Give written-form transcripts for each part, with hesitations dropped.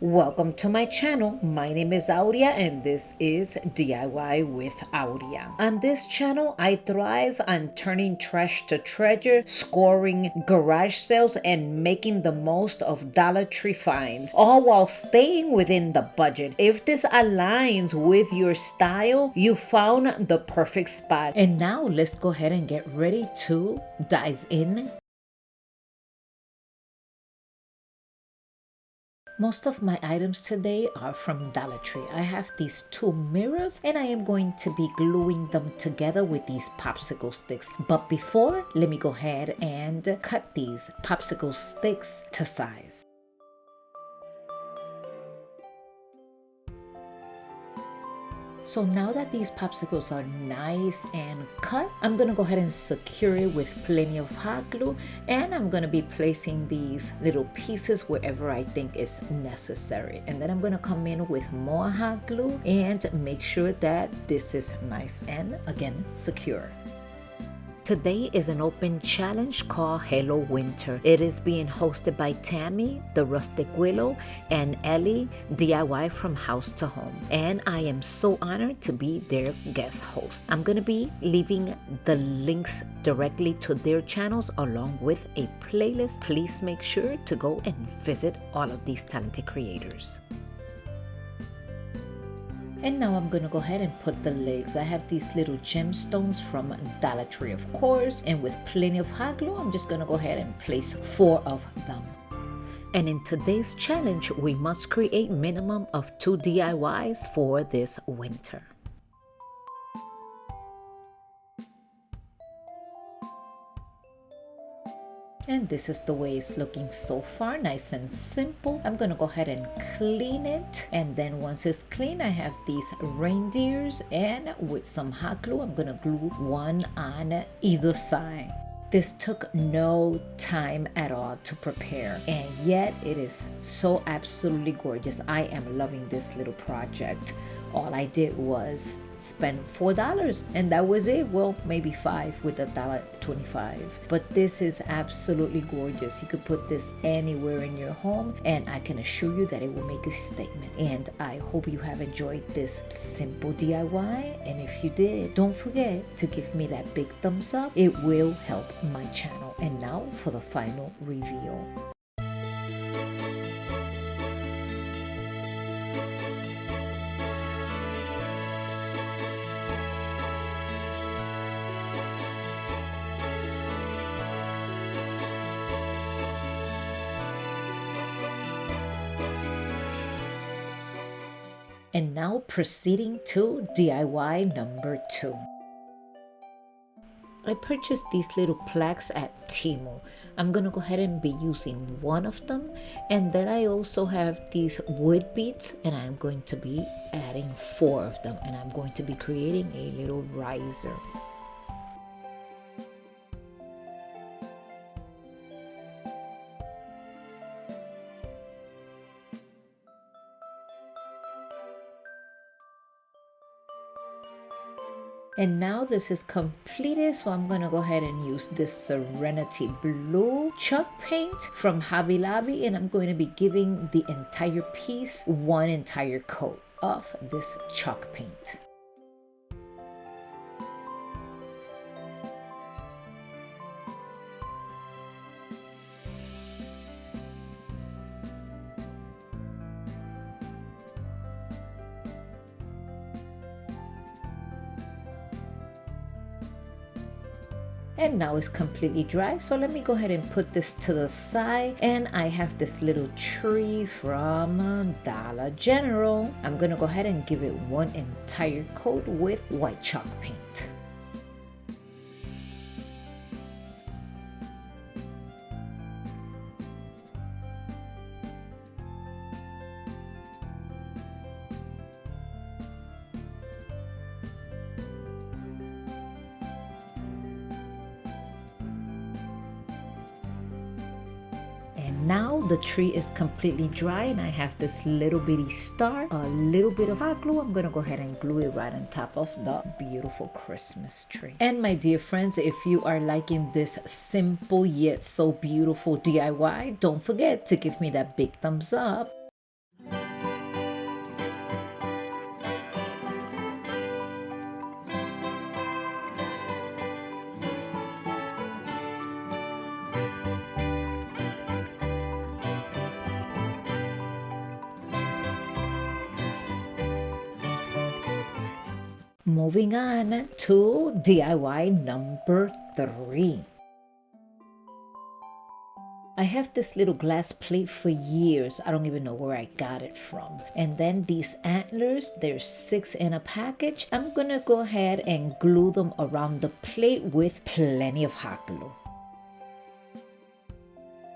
Welcome to my channel. My name is Aurea and this is DIY with Aurea. On this channel, I thrive on turning trash to treasure, scoring garage sales, and making the most of Dollar Tree finds, all while staying within the budget. If this aligns with your style, you found the perfect spot. And now let's go ahead and get ready to dive in. Most of my items today are from Dollar Tree. I have these two mirrors and I am going to be gluing them together with these popsicle sticks. But before, let me go ahead and cut these popsicle sticks to size. So now that these popsicles are nice and cut, I'm gonna go ahead and secure it with plenty of hot glue, and I'm gonna be placing these little pieces wherever I think is necessary. And then I'm gonna come in with more hot glue and make sure that this is nice and, again, secure. Today is an open challenge called Hello Winter. It is being hosted by Tammy, the Rusted Willow, and Ellie, DIY from House to Home. And I am so honored to be their guest host. I'm going to be leaving the links directly to their channels along with a playlist. Please make sure to go and visit all of these talented creators. And now I'm gonna go ahead and put the legs. I have these little gemstones from Dollar Tree, of course, and with plenty of hot glue, I'm just gonna go ahead and place 4 of them. And in today's challenge, we must create minimum of 2 DIYs for this winter. And this is the way it's looking so far, nice and simple. I'm gonna go ahead and clean it, and then once it's clean, I have these reindeers, and with some hot glue, I'm gonna glue one on either side. This took no time at all to prepare, and yet it is so absolutely gorgeous. I am loving this little project. All I did was spend $4 and that was it. Well, maybe 5 with $1.25, but this is absolutely gorgeous. You could put this anywhere in your home, and I can assure you that it will make a statement. And I hope you have enjoyed this simple DIY, and if you did, don't forget to give me that big thumbs up. It will help my channel. And now for the final reveal. And now proceeding to DIY number 2. I purchased these little plaques at Temu. I'm gonna go ahead and be using one of them, and then I also have these wood beads, and I'm going to be adding 4 of them, and I'm going to be creating a little riser. And now this is completed, so I'm gonna go ahead and use this Serenity Blue chalk paint from Hobby Lobby, and I'm going to be giving the entire piece one entire coat of this chalk paint. And now it's completely dry, so let me go ahead and put this to the side. And I have this little tree from Dollar General. I'm gonna go ahead and give it one entire coat with white chalk paint. Now the tree is completely dry, and I have this little bitty star, a little bit of hot glue. I'm gonna go ahead and glue it right on top of the beautiful Christmas tree. And my dear friends, if you are liking this simple yet so beautiful DIY, don't forget to give me that big thumbs up. Moving on to DIY number 3. I have this little glass plate for years. I don't even know where I got it from. And then these antlers, there's 6 in a package. I'm gonna go ahead and glue them around the plate with plenty of hot glue.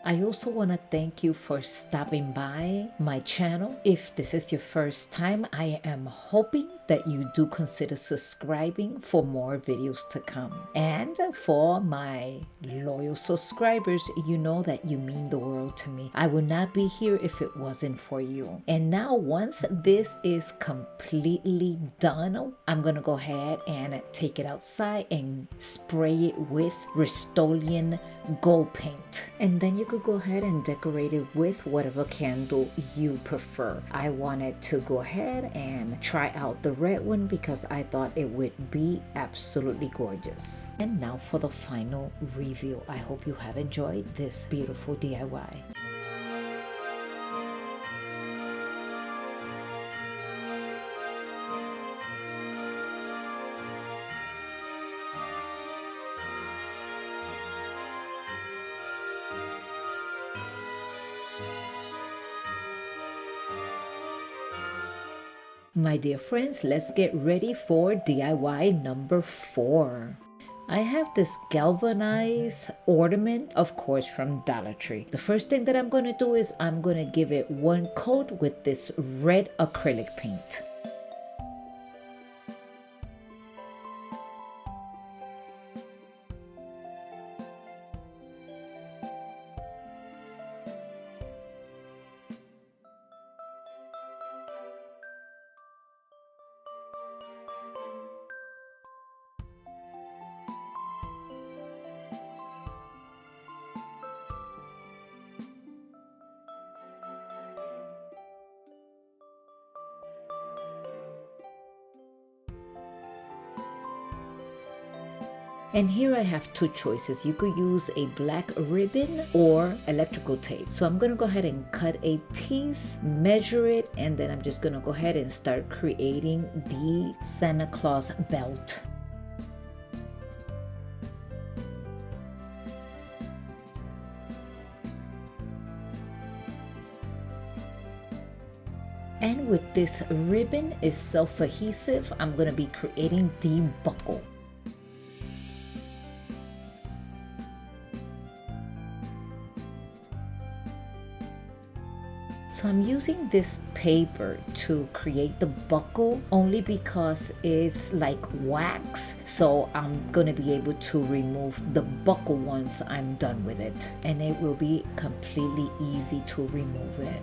I also want to thank you for stopping by my channel. If this is your first time, I am hoping that you do consider subscribing for more videos to come. And for my loyal subscribers, you know that you mean the world to me. I would not be here if it wasn't for you. And now once this is completely done, I'm going to go ahead and take it outside and spray it with Rust-Oleum gold paint. And then you could go ahead and decorate it with whatever candle you prefer. I wanted to go ahead and try out the red one because I thought it would be absolutely gorgeous. And now for the final review. I hope you have enjoyed this beautiful DIY. My dear friends, let's get ready for DIY number 4. I have this galvanized ornament, of course, from Dollar Tree. The first thing that I'm going to do is I'm going to give it one coat with this red acrylic paint. And here I have 2 choices. You could use a black ribbon or electrical tape. So I'm gonna go ahead and cut a piece, measure it, and then I'm just gonna go ahead and start creating the Santa Claus belt. And with this ribbon is self-adhesive, I'm gonna be creating the buckle. So I'm using this paper to create the buckle only because it's like wax. So I'm going to be able to remove the buckle once I'm done with it. And it will be completely easy to remove it.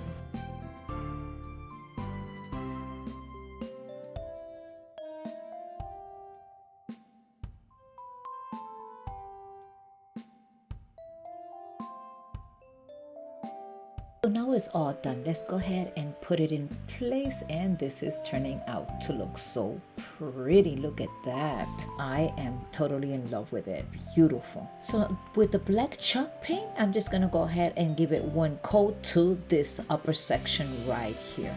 So now it's all done. Let's go ahead and put it in place, and this is turning out to look so pretty. Look at that. I am totally in love with it. Beautiful. So with the black chalk paint, I'm just gonna go ahead and give it one coat to this upper section right here.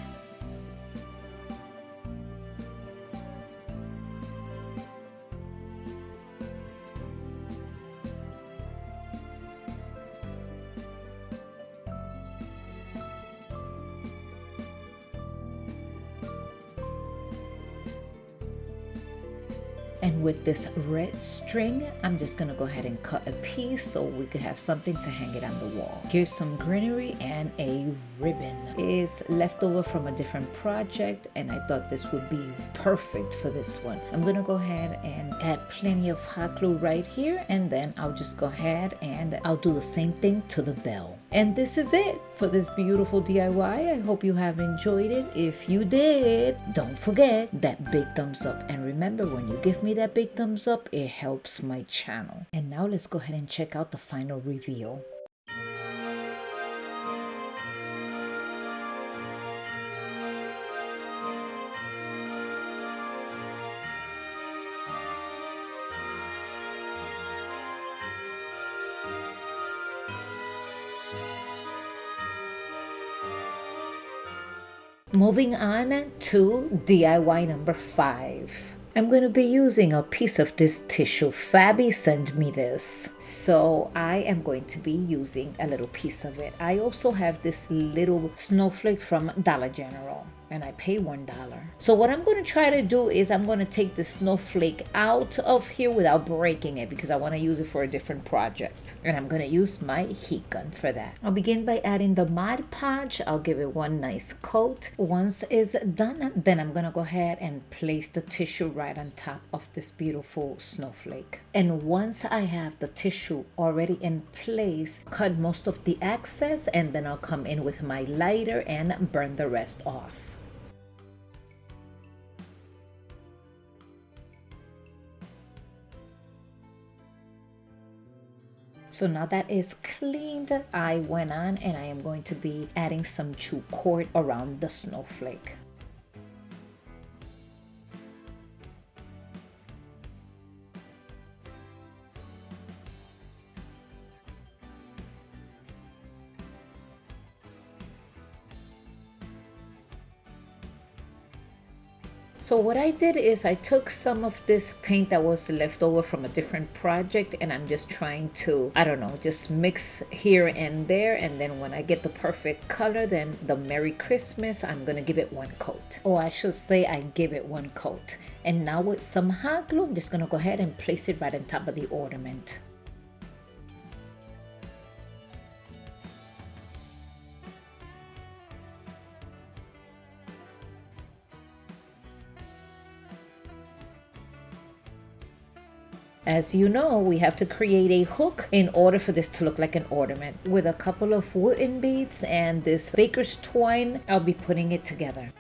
And with this red string, I'm just gonna go ahead and cut a piece so we could have something to hang it on the wall. Here's some greenery and a ribbon. It's leftover from a different project, and I thought this would be perfect for this one. I'm gonna go ahead and add plenty of hot glue right here, and then I'll just go ahead and I'll do the same thing to the bell. And this is it for this beautiful DIY. I hope you have enjoyed it. If you did, don't forget that big thumbs up. And remember, when you give me that big thumbs up, it helps my channel. And now let's go ahead and check out the final reveal. Moving on to DIY number 5. I'm going to be using a piece of this tissue. Fabi sent me this. So I am going to be using a little piece of it. I also have this little snowflake from Dollar General, and I pay $1. So what I'm going to try to do is I'm going to take the snowflake out of here without breaking it, because I want to use it for a different project. And I'm going to use my heat gun for that. I'll begin by adding the Mod Podge. I'll give it one nice coat. Once it's done, then I'm going to go ahead and place the tissue right on top of this beautiful snowflake. And once I have the tissue already in place, cut most of the excess, and then I'll come in with my lighter and burn the rest off. So now that is cleaned, I went on and I am going to be adding some chew cord around the snowflake. So what I did is I took some of this paint that was left over from a different project, and I'm just trying to, I don't know, just mix here and there, and then when I get the perfect color, then the Merry Christmas, I'm gonna give it one coat. Or I should say I give it one coat. And now with some hot glue, I'm just gonna go ahead and place it right on top of the ornament. As you know, we have to create a hook in order for this to look like an ornament. With a couple of wooden beads and this baker's twine, I'll be putting it together.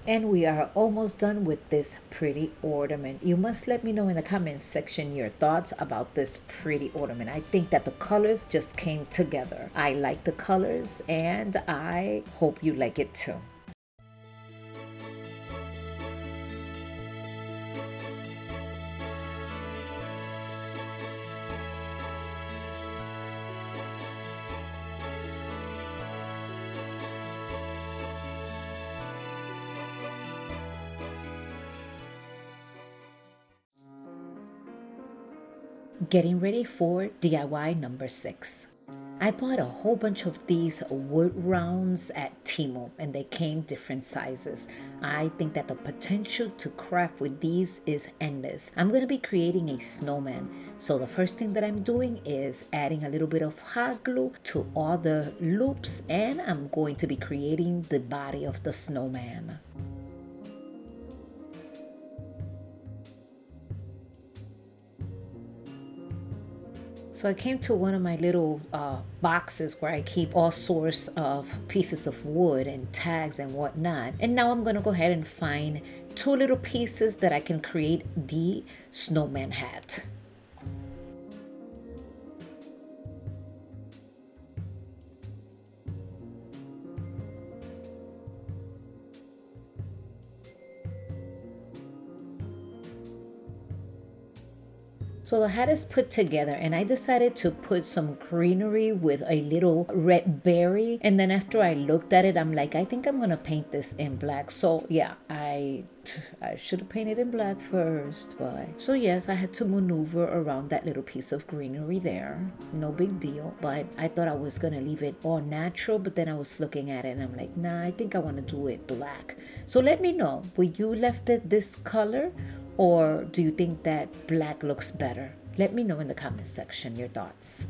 And we are almost done with this pretty ornament. You must let me know in the comments section your thoughts about this pretty ornament. I think that the colors just came together. I like the colors and I hope you like it too. Getting ready for DIY number 6. I bought a whole bunch of these wood rounds at Temu, and they came different sizes. I think that the potential to craft with these is endless. I'm going to be creating a snowman. So the first thing that I'm doing is adding a little bit of hot glue to all the loops, and I'm going to be creating the body of the snowman. So I came to one of my little boxes where I keep all sorts of pieces of wood and tags and whatnot. And now I'm going to go ahead and find 2 little pieces that I can create the snowman hat. So the hat is put together, and I decided to put some greenery with a little red berry. And then after I looked at it, I'm like, I think I'm gonna paint this in black. So yeah, I should have painted in black first, but so yes, I had to maneuver around that little piece of greenery there. No big deal, but I thought I was gonna leave it all natural, but then I was looking at it and I'm like, nah, I think I want to do it black. So let me know, would you left it this color, or do you think that black looks better? Let me know in the comment section your thoughts.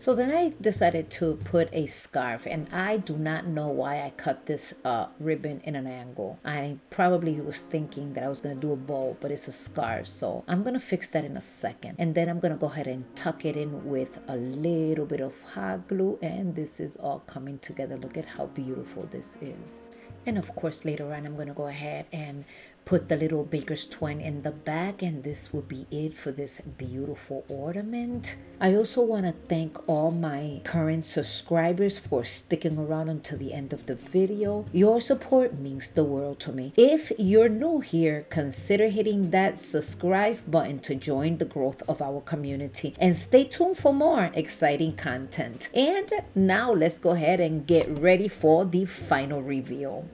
So then I decided to put a scarf, and I do not know why I cut this ribbon in an angle. I probably was thinking that I was going to do a bow, but it's a scarf. So I'm going to fix that in a second. And then I'm going to go ahead and tuck it in with a little bit of hot glue, and this is all coming together. Look at how beautiful this is. And of course, later on, I'm going to go ahead and put the little baker's twine in the back, and this will be it for this beautiful ornament. I also want to thank all my current subscribers for sticking around until the end of the video. Your support means the world to me. If you're new here, consider hitting that subscribe button to join the growth of our community, and stay tuned for more exciting content. And now let's go ahead and get ready for the final reveal.